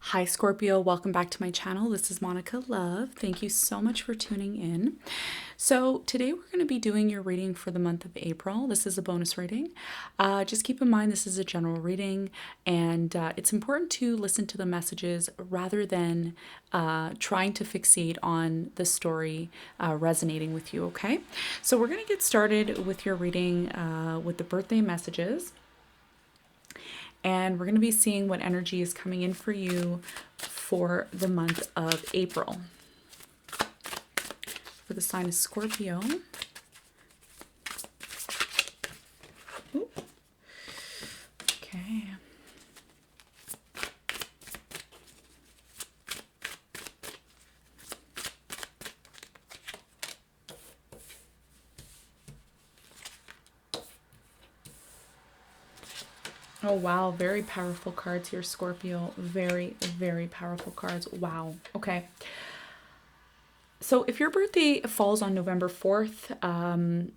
Hi Scorpio, welcome back to my channel. This is Monica Love. Thank you so much for tuning in. So today we're going to be doing your reading for the month of April. This is a bonus reading. Just keep in mind this is a general reading, and it's important to listen to the messages rather than trying to fixate on the story resonating with you, okay? So we're going to get started with your reading with the birthday messages. And we're going to be seeing what energy is coming in for you for the month of April. For the sign of Scorpio. Ooh. Okay. Oh, wow. Very powerful cards here, Scorpio. Very, very powerful cards. Wow. Okay. So if your birthday falls on November 4th, I'm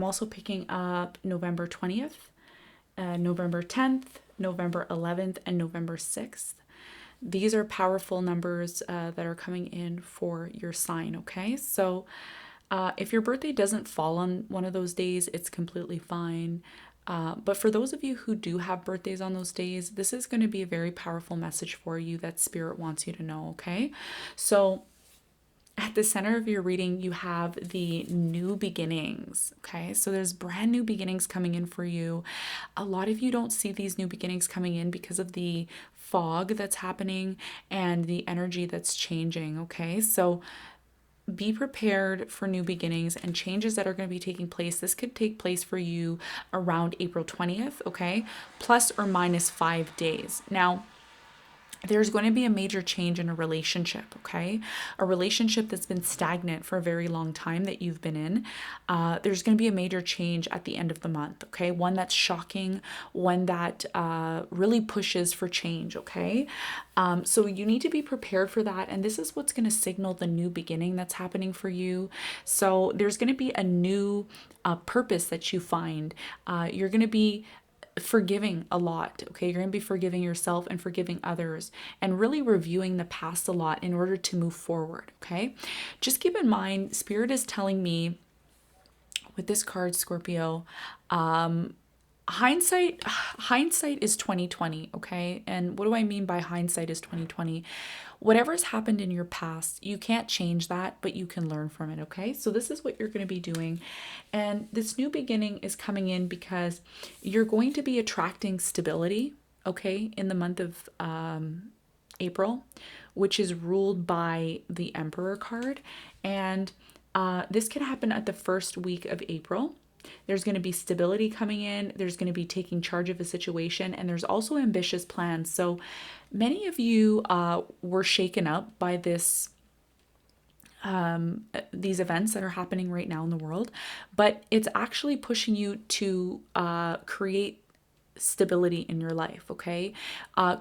also picking up November 20th, November 10th, November 11th, and November 6th. These are powerful numbers that are coming in for your sign, okay? So if your birthday doesn't fall on one of those days, it's completely fine. But for those of you who do have birthdays on those days, this is going to be a very powerful message for you that Spirit wants you to know, okay? So at the center of your reading, you have the new beginnings, okay? So there's brand new beginnings coming in for you. A lot of you don't see these new beginnings coming in because of the fog that's happening and the energy that's changing, okay? So be prepared for new beginnings and changes that are going to be taking place. This could take place for you around April 20th, okay? Plus or minus 5 days. Now, there's going to be a major change in a relationship, okay? A relationship that's been stagnant for a very long time that you've been in. There's going to be a major change at the end of the month, okay? One that's shocking, one that really pushes for change, okay? So you need to be prepared for that. And this is what's going to signal the new beginning that's happening for you. So there's going to be a new purpose that you find. You're going to be forgiving a lot, okay? You're going to be forgiving yourself and forgiving others and really reviewing the past a lot in order to move forward, okay? Just keep in mind, Spirit is telling me with this card, Scorpio, hindsight is 2020, okay? And what do I mean by hindsight is 2020? Whatever's happened in your past, you can't change that, but you can learn from it, okay? So this is what you're going to be doing. And this new beginning is coming in because you're going to be attracting stability, okay, in the month of April, which is ruled by the Emperor card. And this can happen at the first week of April. There's going to be stability coming in. There's going to be taking charge of a situation. And there's also ambitious plans. So many of you were shaken up by these events that are happening right now in the world. But it's actually pushing you to create stability in your life, okay?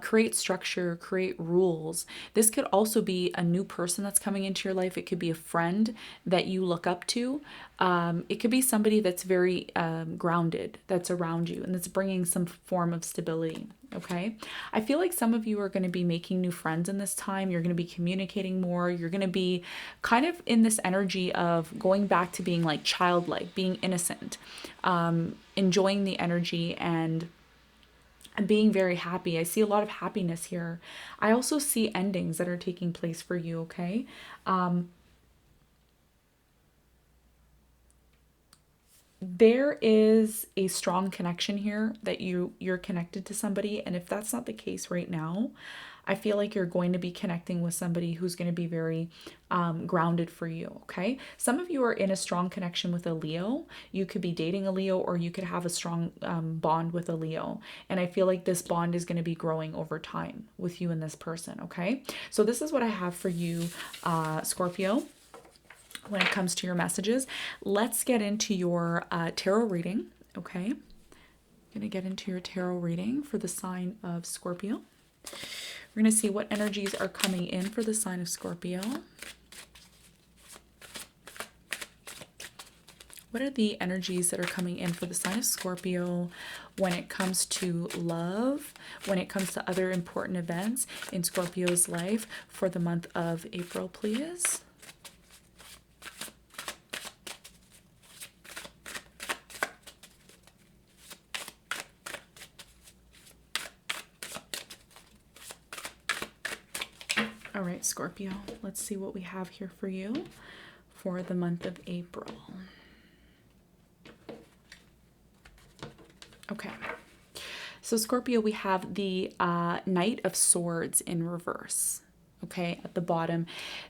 Create structure, create rules. This could also be a new person that's coming into your life. It could be a friend that you look up to. It could be somebody that's very grounded, that's around you, and that's bringing some form of stability, okay? I feel like some of you are going to be making new friends in this time. You're going to be communicating more. You're going to be kind of in this energy of going back to being like childlike, being innocent, enjoying the energy and being very happy. I see a lot of happiness here. I also see endings that are taking place for you, okay? There is a strong connection here that you're connected to somebody, and if that's not the case right now, I feel like you're going to be connecting with somebody who's going to be very grounded for you, okay? Some of you are in a strong connection with a Leo. You could be dating a Leo, or you could have a strong bond with a Leo. And I feel like this bond is going to be growing over time with you and this person, okay? So this is what I have for you, Scorpio, when it comes to your messages. Let's get into your tarot reading, okay? I'm going to get into your tarot reading for the sign of Scorpio. We're going to see what energies are coming in for the sign of Scorpio. what are the energies that are coming in for the sign of Scorpio when it comes to love, when it comes to other important events in Scorpio's life for the month of April, please? All right, Scorpio, let's see what we have here for you for the month of April. Okay, so Scorpio, we have the Knight of Swords in reverse, okay, at the bottom.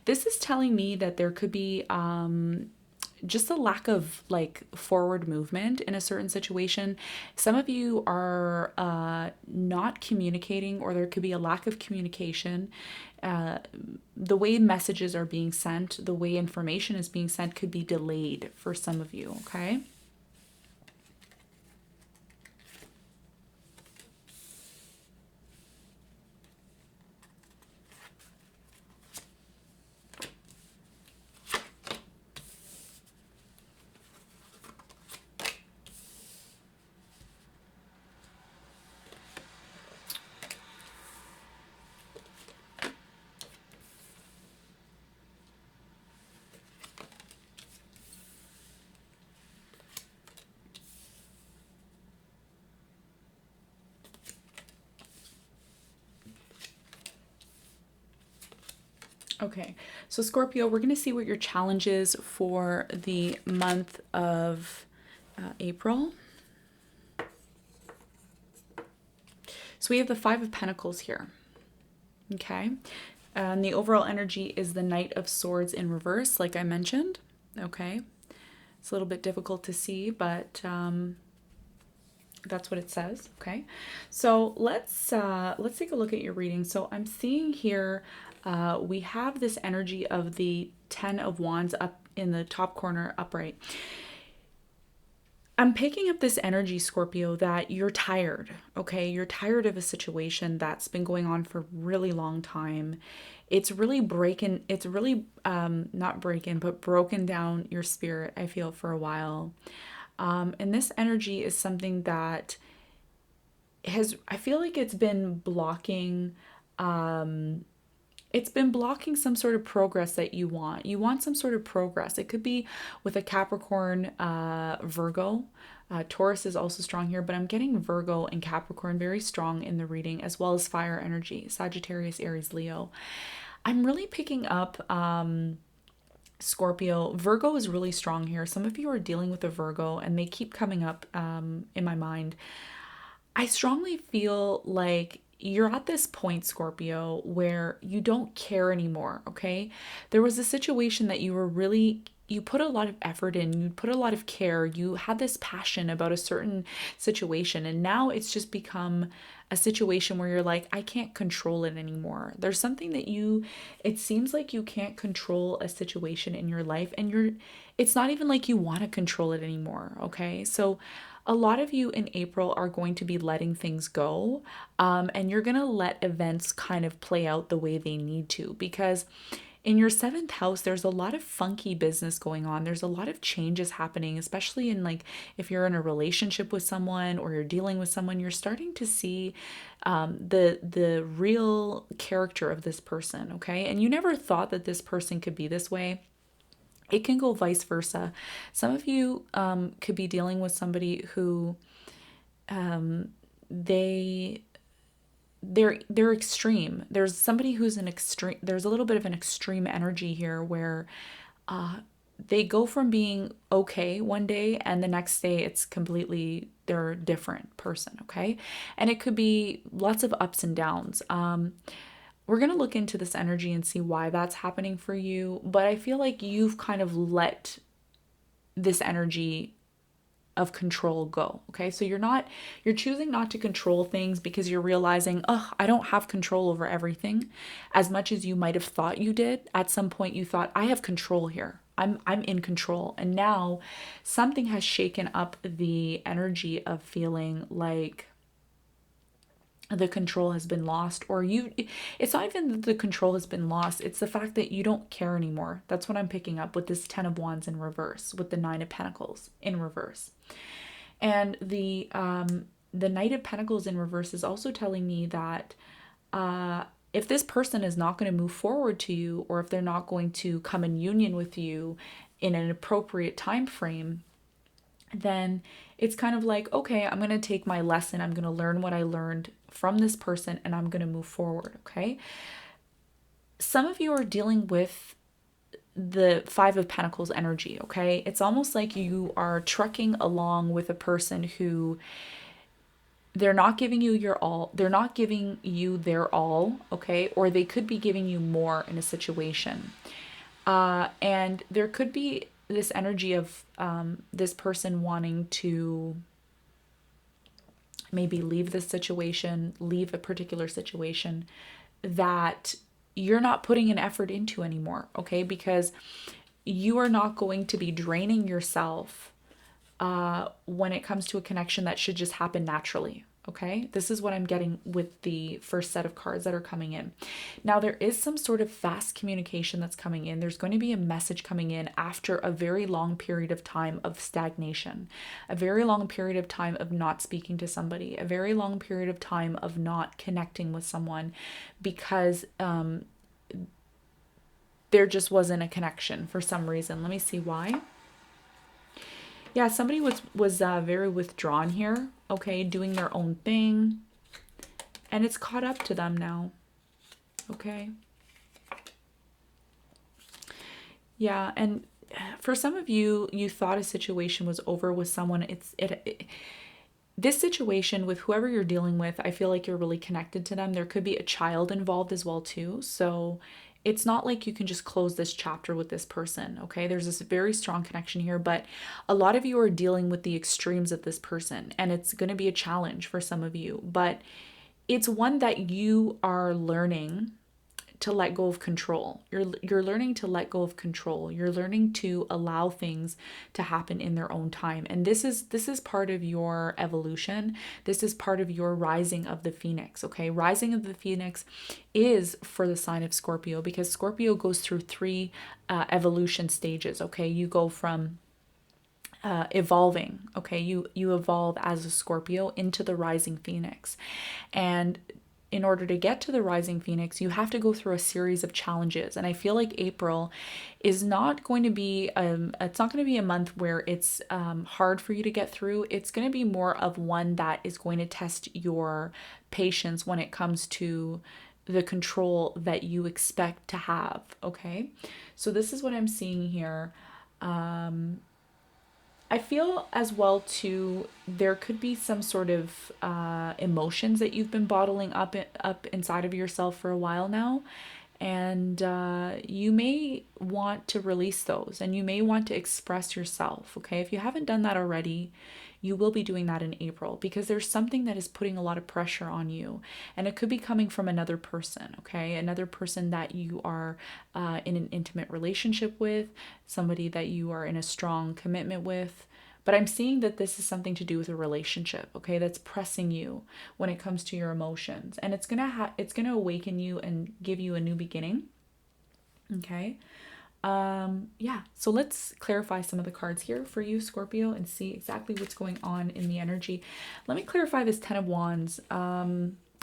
This is telling me that there could be just a lack of like forward movement in a certain situation. Some of you are not communicating, or there could be a lack of communication. The way messages are being sent, the way information is being sent could be delayed for some of you, okay? Okay, so Scorpio, we're going to see what your challenge is for the month of April. So we have the Five of Pentacles here, okay? And the overall energy is the Knight of Swords in reverse, like I mentioned, okay? It's a little bit difficult to see, but that's what it says, okay? So let's take a look at your reading. So I'm seeing here we have this energy of the Ten of Wands up in the top corner upright. I'm picking up this energy, Scorpio, that you're tired, okay? You're tired of a situation that's been going on for a really long time. It's really not breaking, but broken down your spirit, I feel, for a while. And this energy is something that I feel like it's been blocking some sort of progress that you want. You want some sort of progress. It could be with a Capricorn, Virgo. Taurus is also strong here, but I'm getting Virgo and Capricorn very strong in the reading, as well as fire energy, Sagittarius, Aries, Leo. I'm really picking up Scorpio. Virgo is really strong here. Some of you are dealing with a Virgo, and they keep coming up in my mind. I strongly feel like you're at this point, Scorpio, where you don't care anymore, okay? There was a situation that you put a lot of effort in, you put a lot of care, you had this passion about a certain situation, and now it's just become a situation where you're like, I can't control it anymore. There's something that it seems like you can't control a situation in your life, and it's not even like you want to control it anymore, okay? So a lot of you in April are going to be letting things go, and you're going to let events kind of play out the way they need to, because in your seventh house, there's a lot of funky business going on. There's a lot of changes happening, especially in like if you're in a relationship with someone or you're dealing with someone, you're starting to see the real character of this person, okay? And you never thought that this person could be this way. It can go vice versa. Some of you could be dealing with somebody who they're extreme. There's somebody who's an extreme. There's a little bit of an extreme energy here where they go from being okay one day and the next day they're a different person, okay? And it could be lots of ups and downs. We're going to look into this energy and see why that's happening for you. But I feel like you've kind of let this energy of control go. Okay. So you're choosing not to control things because you're realizing, oh, I don't have control over everything as much as you might have thought you did. At some point you thought, I have control here. I'm in control. And now something has shaken up the energy of feeling like the control has been lost, or it's not even that the control has been lost, it's the fact that you don't care anymore. That's what I'm picking up with this 10 of Wands in reverse, with the 9 of Pentacles in reverse. And the Knight of Pentacles in reverse is also telling me that if this person is not going to move forward to you, or if they're not going to come in union with you in an appropriate time frame, then it's kind of like, okay, I'm going to take my lesson. I'm going to learn what I learned from this person, and I'm going to move forward. Okay. Some of you are dealing with the 5 of Pentacles energy. Okay. It's almost like you are trucking along with a person who, they're not giving you your all. They're not giving you their all. Okay. Or they could be giving you more in a situation. And there could be this energy of this person wanting to maybe leave this situation, leave a particular situation that you're not putting an effort into anymore, okay? Because you are not going to be draining yourself when it comes to a connection that should just happen naturally. Okay, this is what I'm getting with the first set of cards that are coming in. Now, there is some sort of fast communication that's coming in. There's going to be a message coming in after a very long period of time of stagnation, a very long period of time of not speaking to somebody, a very long period of time of not connecting with someone because there just wasn't a connection for some reason. Let me see why. Yeah, somebody was very withdrawn here, okay, doing their own thing, and it's caught up to them now, okay? Yeah, and for some of you, you thought a situation was over with someone. This situation with whoever you're dealing with, I feel like you're really connected to them. There could be a child involved as well too, so it's not like you can just close this chapter with this person, okay? There's this very strong connection here, but a lot of you are dealing with the extremes of this person, and it's going to be a challenge for some of you, but it's one that you are learning to let go of control. You're learning to let go of control. You're learning to allow things to happen in their own time. And this is part of your evolution. This is part of your rising of the phoenix, okay? Rising of the phoenix is for the sign of Scorpio, because Scorpio goes through 3 evolution stages, okay? You go from evolving, okay? You evolve as a Scorpio into the rising phoenix. And in order to get to the rising phoenix, you have to go through a series of challenges. And I feel like April is not going to be it's not going to be a month where it's hard for you to get through. It's going to be more of one that is going to test your patience when it comes to the control that you expect to have, okay? So this is what I'm seeing here. I feel as well too, there could be some sort of emotions that you've been bottling up inside of yourself for a while now, and you may want to release those, and you may want to express yourself. Okay, if you haven't done that already, you will be doing that in April, because there's something that is putting a lot of pressure on you, and it could be coming from another person, okay? Another person that you are in an intimate relationship with, somebody that you are in a strong commitment with. But I'm seeing that this is something to do with a relationship, okay? That's pressing you when it comes to your emotions, and it's gonna awaken you and give you a new beginning, okay? Yeah, so let's clarify some of the cards here for you, Scorpio, and see exactly what's going on in the energy. Let me clarify this 10 of Wands.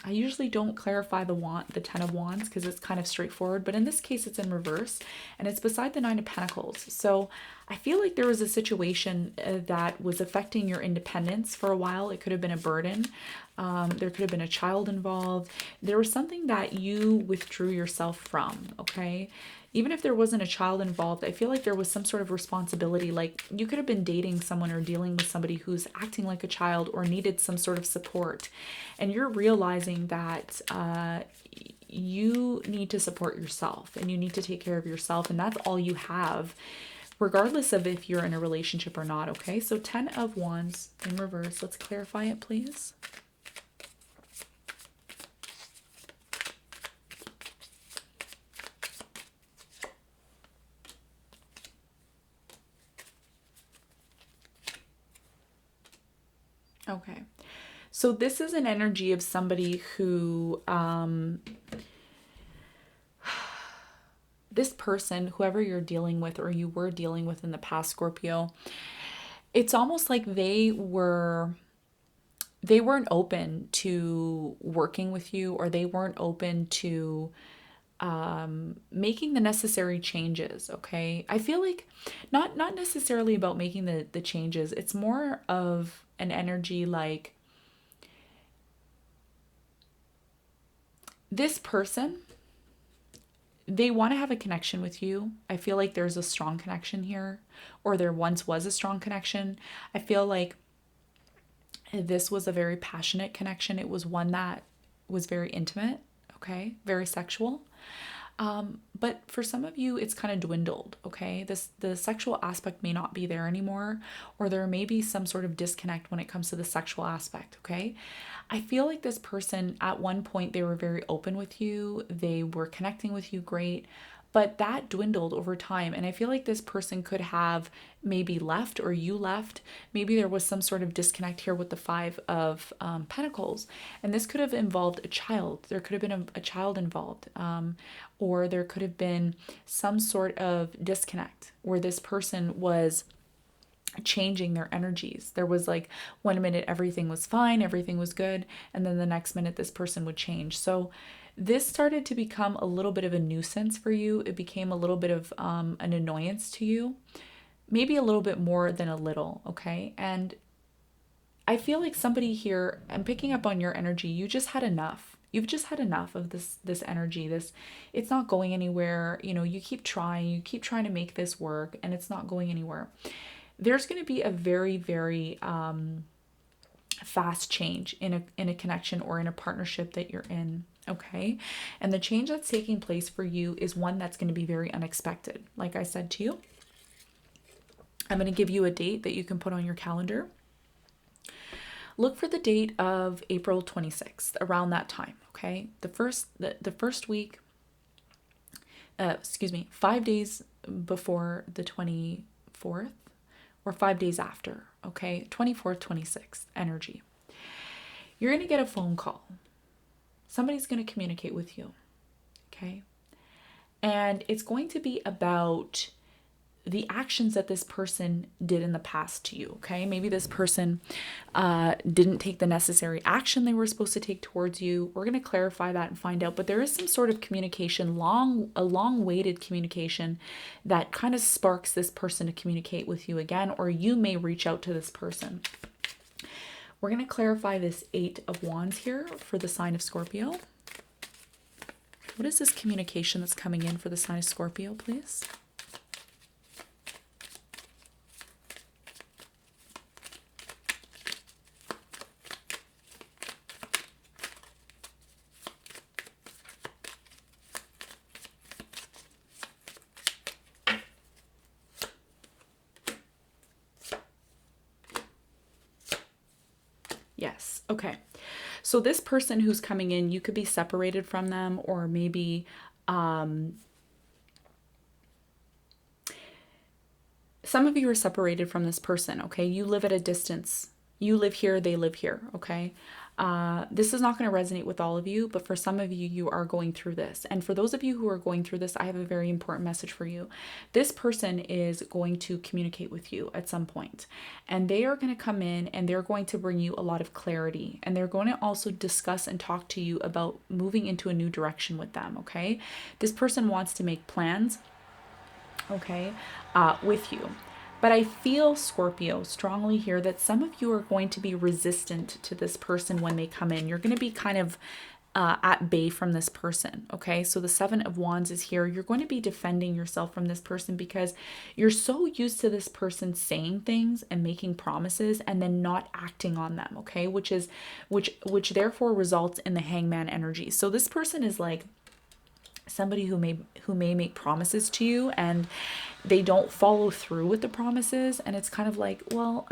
I usually don't clarify the 10 of Wands because it's kind of straightforward, but in this case it's in reverse, and it's beside the 9 of Pentacles. So I feel like there was a situation that was affecting your independence for a while. It could have been a burden. There could have been a child involved. There was something that you withdrew yourself from, okay? Even if there wasn't a child involved, I feel like there was some sort of responsibility. Like you could have been dating someone or dealing with somebody who's acting like a child or needed some sort of support. And you're realizing that you need to support yourself and you need to take care of yourself. And that's all you have, regardless of if you're in a relationship or not, okay? So 10 of Wands in reverse. Let's clarify it, please. Okay, So this is an energy of somebody who, this person, whoever you're dealing with or you were dealing with in the past, Scorpio, it's almost like they weren't open to working with you, or they weren't open to making the necessary changes. Okay, I feel like not necessarily about making the changes. It's more of an energy like this person, they want to have a connection with you. I feel like there's a strong connection here, or there once was a strong connection. I feel like this was a very passionate connection. It was one that was very intimate, okay, very sexual. But for some of you, it's kind of dwindled, okay? The sexual aspect may not be there anymore, or there may be some sort of disconnect when it comes to the sexual aspect, okay? I feel like this person, at one point, they were very open with you, they were connecting with you great, but that dwindled over time. And I feel like this person could have maybe left, or you left. Maybe there was some sort of disconnect here with the Five of Pentacles. And this could have involved a child. There could have been a child involved. Or there could have been some sort of disconnect where this person was changing their energies. There was like 1 minute everything was fine, everything was good, and then the next minute this person would change. So this started to become a little bit of a nuisance for you. It became a little bit of an annoyance to you, maybe a little bit more than a little, okay? And I feel like somebody here, I'm picking up on your energy, you just had enough. You've just had enough of this energy. It's not going anywhere. You know, you keep trying to make this work, and it's not going anywhere. There's going to be a very, very fast change in a connection or in a partnership that you're in, okay? And the change that's taking place for you is one that's going to be very unexpected. Like I said to you, I'm going to give you a date that you can put on your calendar. Look for the date of April 26th, around that time, okay? The first week, 5 days before the 24th, or 5 days after, okay? 24th, 26th energy. You're going to get a phone call. Somebody's going to communicate with you, okay? And it's going to be about the actions that this person did in the past to you, okay? Maybe this person didn't take the necessary action they were supposed to take towards you. We're going to clarify that and find out, but there is some sort of communication, a long-waited communication that kind of sparks this person to communicate with you again, or you may reach out to this person. We're going to clarify this 8 of Wands here for the sign of Scorpio. What is this communication that's coming in for the sign of Scorpio, please? Yes. Okay. So this person who's coming in, you could be separated from them, or maybe some of you are separated from this person, okay? You live at a distance. You live here, they live here, okay? This is not going to resonate with all of you, but for some of you, you are going through this. And for those of you who are going through this, I have a very important message for you. This person is going to communicate with you at some point, and they are going to come in and they're going to bring you a lot of clarity, and they're going to also discuss and talk to you about moving into a new direction with them, okay? This person wants to make plans, okay, with you. But I feel, Scorpio, strongly here that some of you are going to be resistant to this person when they come in. You're going to be kind of at bay from this person, okay? So the 7 of Wands is here. You're going to be defending yourself from this person because you're so used to this person saying things and making promises and then not acting on them, okay? Which therefore results in the Hangman energy. So this person is like somebody who may make promises to you and they don't follow through with the promises, and it's kind of like, well,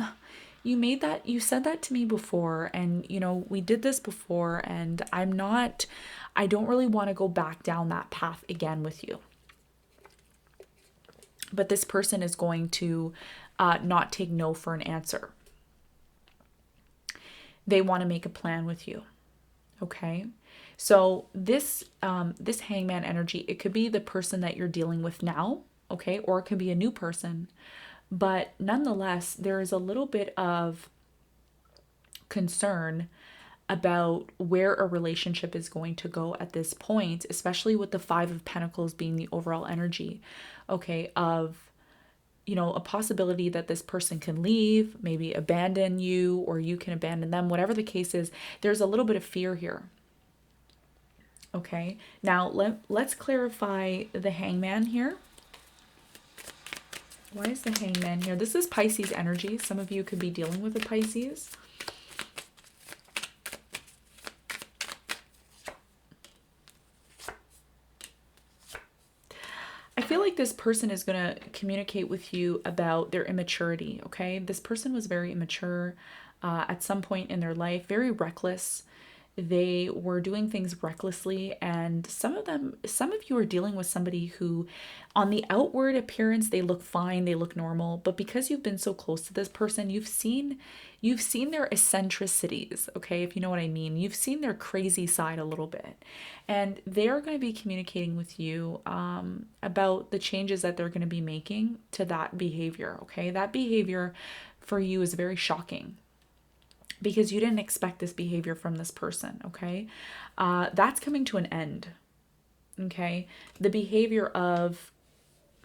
you said that to me before, and you know, we did this before, and I don't really want to go back down that path again with you. But this person is going to not take no for an answer. they want to make a plan with you. Okay. So this hangman energy, it could be the person that you're dealing with now, okay, or it could be a new person. But nonetheless, there is a little bit of concern about where a relationship is going to go at this point, especially with the Five of Pentacles being the overall energy, okay, of, a possibility that this person can leave, maybe abandon you, or you can abandon them, whatever the case is. There's a little bit of fear here. Okay, now let's clarify the hangman here. Why is the hangman here? This is Pisces energy. Some of you could be dealing with a Pisces. I feel like this person is going to communicate with you about their immaturity, okay? This person was very immature at some point in their life, very reckless. They were doing things recklessly, and some of you are dealing with somebody who on the outward appearance they look fine, they look normal, but because you've been so close to this person, you've seen their eccentricities, okay, if you know what I mean. You've seen their crazy side a little bit, and they're going to be communicating with you about the changes that they're going to be making to that behavior, okay? That behavior for you is very shocking, because you didn't expect this behavior from this person, okay? That's coming to an end, okay? The behavior of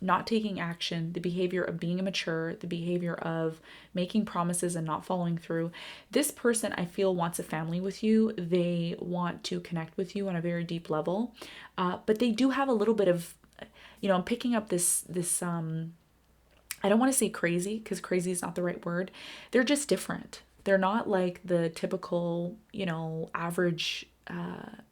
not taking action, the behavior of being immature, the behavior of making promises and not following through. This person, I feel, wants a family with you. They want to connect with you on a very deep level, but they do have a little bit of, I'm picking up this I don't want to say crazy, because crazy is not the right word. They're just different. They're not like the typical, average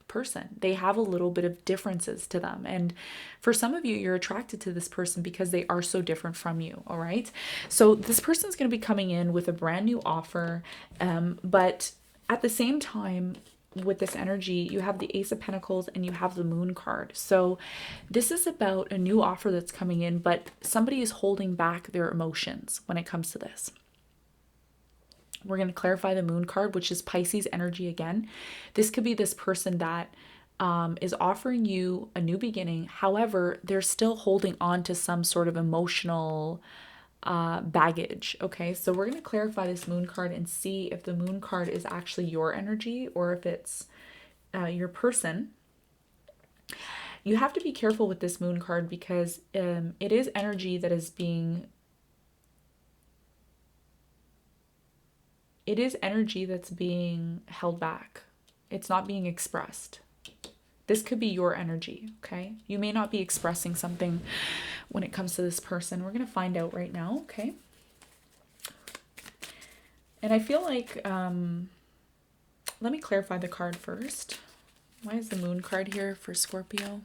person. They have a little bit of differences to them. And for some of you, you're attracted to this person because they are so different from you. All right. So this person's going to be coming in with a brand new offer. But at the same time, with this energy, you have the Ace of Pentacles and you have the Moon card. So this is about a new offer that's coming in, but somebody is holding back their emotions when it comes to this. We're going to clarify the Moon card, which is Pisces energy again. This could be this person that is offering you a new beginning. However, they're still holding on to some sort of emotional baggage. Okay, so we're going to clarify this Moon card and see if the Moon card is actually your energy or if it's your person. You have to be careful with this Moon card because it is energy that is being... It is energy that's being held back. It's not being expressed. This could be your energy, okay? You may not be expressing something when it comes to this person. We're going to find out right now, okay? And I feel like, let me clarify the card first. Why is the Moon card here for Scorpio?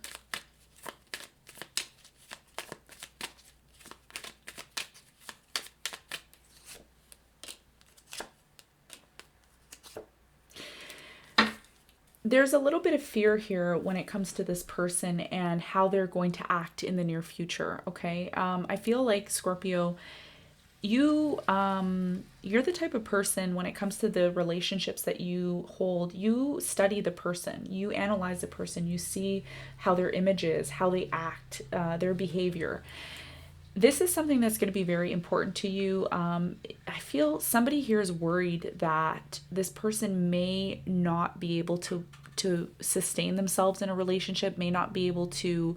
There's a little bit of fear here when it comes to this person and how they're going to act in the near future, okay? I feel like, Scorpio, you're the type of person, when it comes to the relationships that you hold, you study the person, you analyze the person, you see how their image is, how they act, their behavior. This is something that's going to be very important to you. I feel somebody here is worried that this person may not be able to sustain themselves in a relationship, may not be able to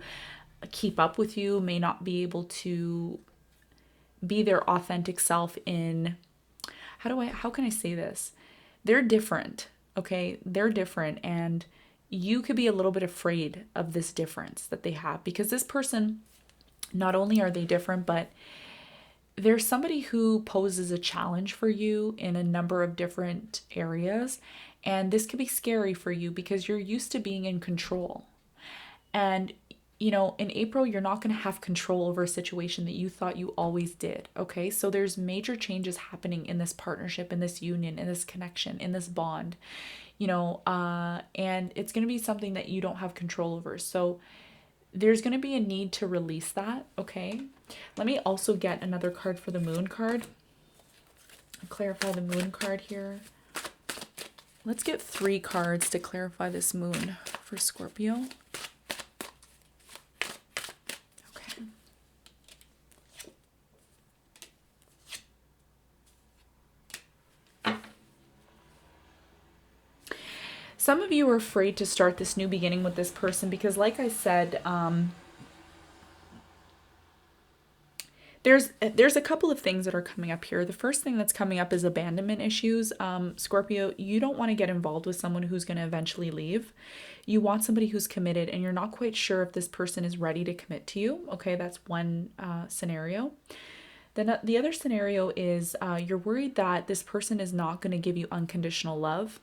keep up with you, may not be able to be their authentic self in... How can I say this? They're different, okay? They're different, and you could be a little bit afraid of this difference that they have, because this person, not only are they different, but there's somebody who poses a challenge for you in a number of different areas. And this could be scary for you because you're used to being in control. And, in April, you're not going to have control over a situation that you thought you always did. Okay. So there's major changes happening in this partnership, in this union, in this connection, in this bond, and it's going to be something that you don't have control over. So there's going to be a need to release that, okay? Let me also get another card for the Moon card. Clarify the Moon card here. Let's get 3 cards to clarify this moon for Scorpio. Okay. Some of you are afraid to start this new beginning with this person because, like I said, there's a couple of things that are coming up here. The first thing that's coming up is abandonment issues. Scorpio, you don't want to get involved with someone who's going to eventually leave. You want somebody who's committed, and you're not quite sure if this person is ready to commit to you. Okay, that's one scenario. Then the other scenario is you're worried that this person is not going to give you unconditional love.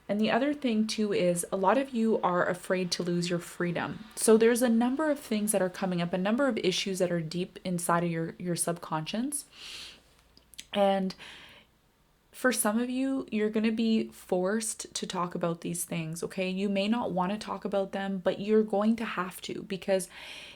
And the other thing too is a lot of you are afraid to lose your freedom. So there's a number of things that are coming up, a number of issues that are deep inside of your subconscious. And for some of you, you're going to be forced to talk about these things, okay? You may not want to talk about them, but you're going to have to, because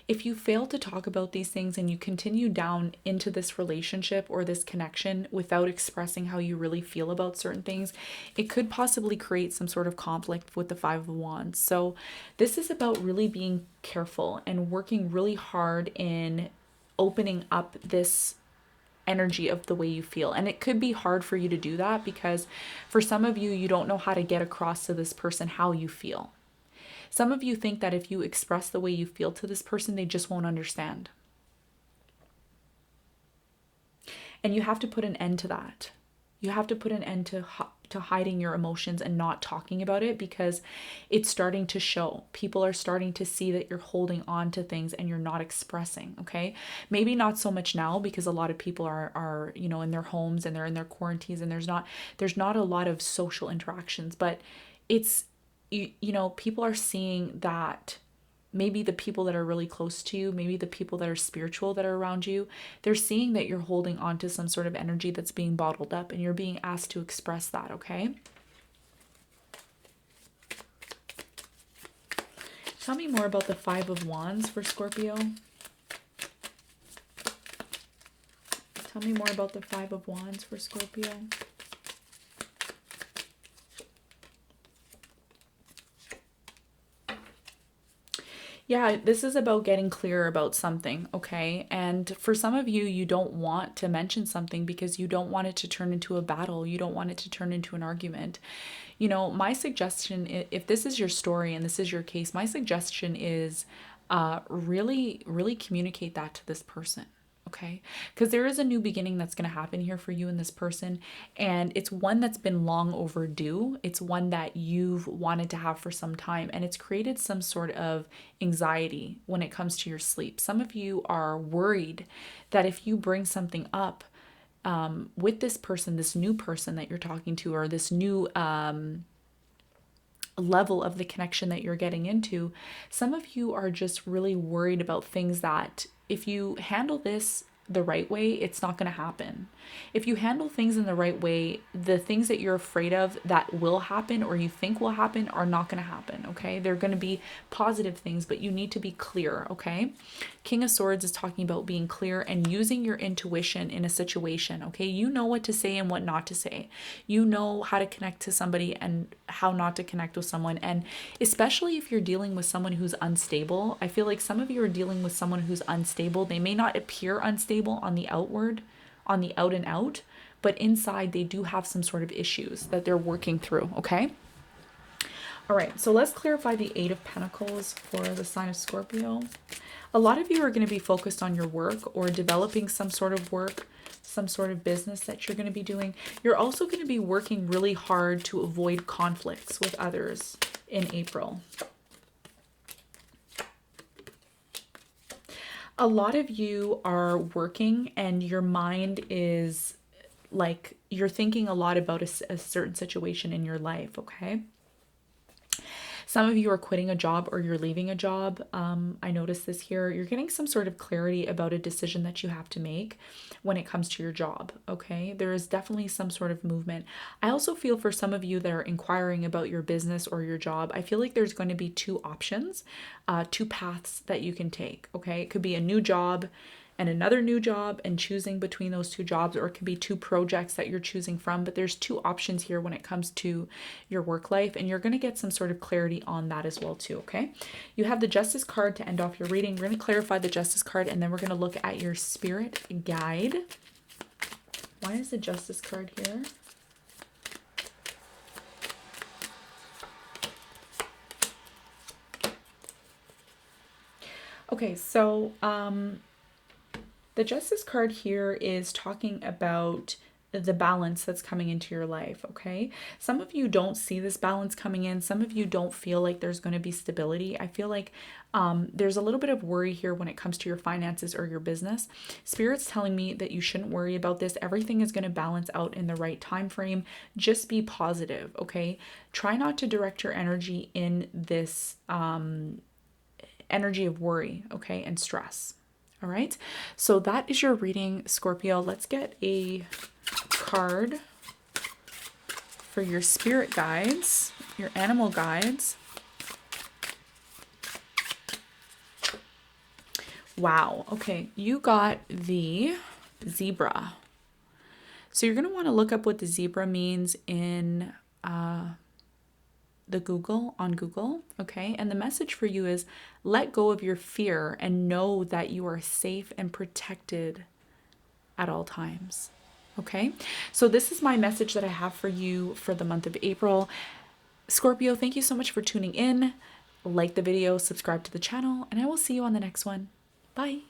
if you fail to talk about these things and you continue down into this relationship or this connection without expressing how you really feel about certain things, it could possibly create some sort of conflict with the Five of Wands. So this is about really being careful and working really hard in opening up this energy of the way you feel. And it could be hard for you to do that because for some of you, you don't know how to get across to this person how you feel. Some of you think that if you express the way you feel to this person, they just won't understand. And you have to put an end to that. You have to put an end to hiding your emotions and not talking about it, because it's starting to show. People are starting to see that you're holding on to things and you're not expressing, okay? Maybe not so much now because a lot of people are in their homes and they're in their quarantines and there's not a lot of social interactions, but it's people are seeing that maybe the people that are really close to you, maybe the people that are spiritual that are around you, they're seeing that you're holding on to some sort of energy that's being bottled up and you're being asked to express that, okay? Tell me more about the Five of Wands for Scorpio. Tell me more about the Five of Wands for Scorpio. Yeah, this is about getting clear about something, okay? And for some of you, you don't want to mention something because you don't want it to turn into a battle. You don't want it to turn into an argument. My suggestion, if this is your story and this is your case, my suggestion is really, really communicate that to this person. Okay, because there is a new beginning that's going to happen here for you and this person, and it's one that's been long overdue. It's one that you've wanted to have for some time, and it's created some sort of anxiety when it comes to your sleep. Some of you are worried that if you bring something up with this person, this new person that you're talking to, or this new level of the connection that you're getting into, some of you are just really worried about things that if you handle this the right way, it's not going to happen. If you handle things in the right way, the things that you're afraid of that will happen or you think will happen are not going to happen, okay? They're going to be positive things, but you need to be clear, okay? King of Swords is talking about being clear and using your intuition in a situation, okay? You know what to say and what not to say. You know how to connect to somebody and how not to connect with someone. And especially if you're dealing with someone who's unstable, I feel like some of you are dealing with someone who's unstable. They may not appear unstable on the outward, on the out and out, but inside they do have some sort of issues that they're working through, okay? All right, so let's clarify the Eight of Pentacles for the sign of Scorpio. A lot of you are going to be focused on your work or developing some sort of work, some sort of business that you're going to be doing. You're also going to be working really hard to avoid conflicts with others in April. A lot of you are working and your mind is like, you're thinking a lot about a certain situation in your life, okay? Some of you are quitting a job or you're leaving a job. I noticed this here. You're getting some sort of clarity about a decision that you have to make when it comes to your job, okay? There is definitely some sort of movement. I also feel for some of you that are inquiring about your business or your job, I feel like there's going to be two options, two paths that you can take, okay? It could be a new job and another new job and choosing between those two jobs, or it can be two projects that you're choosing from. But there's two options here when it comes to your work life, and you're going to get some sort of clarity on that as well too, okay? You have the Justice card to end off your reading. We're going to clarify the Justice card, and then we're going to look at your spirit guide. Why is the Justice card here? Okay, so the Justice card here is talking about the balance that's coming into your life, okay? Some of you don't see this balance coming in. Some of you don't feel like there's going to be stability. I feel like there's a little bit of worry here when it comes to your finances or your business. Spirit's telling me that you shouldn't worry about this. Everything is going to balance out in the right time frame. Just be positive, okay? Try not to direct your energy in this energy of worry, okay, and stress. All right, so that is your reading, Scorpio. Let's get a card for your spirit guides, your animal guides. Wow, okay, you got the zebra. So you're going to want to look up what the zebra means in on Google, okay? And the message for you is let go of your fear and know that you are safe and protected at all times, okay? So this is my message that I have for you for the month of April. Scorpio, thank you so much for tuning in. Like the video, subscribe to the channel, and I will see you on the next one. Bye.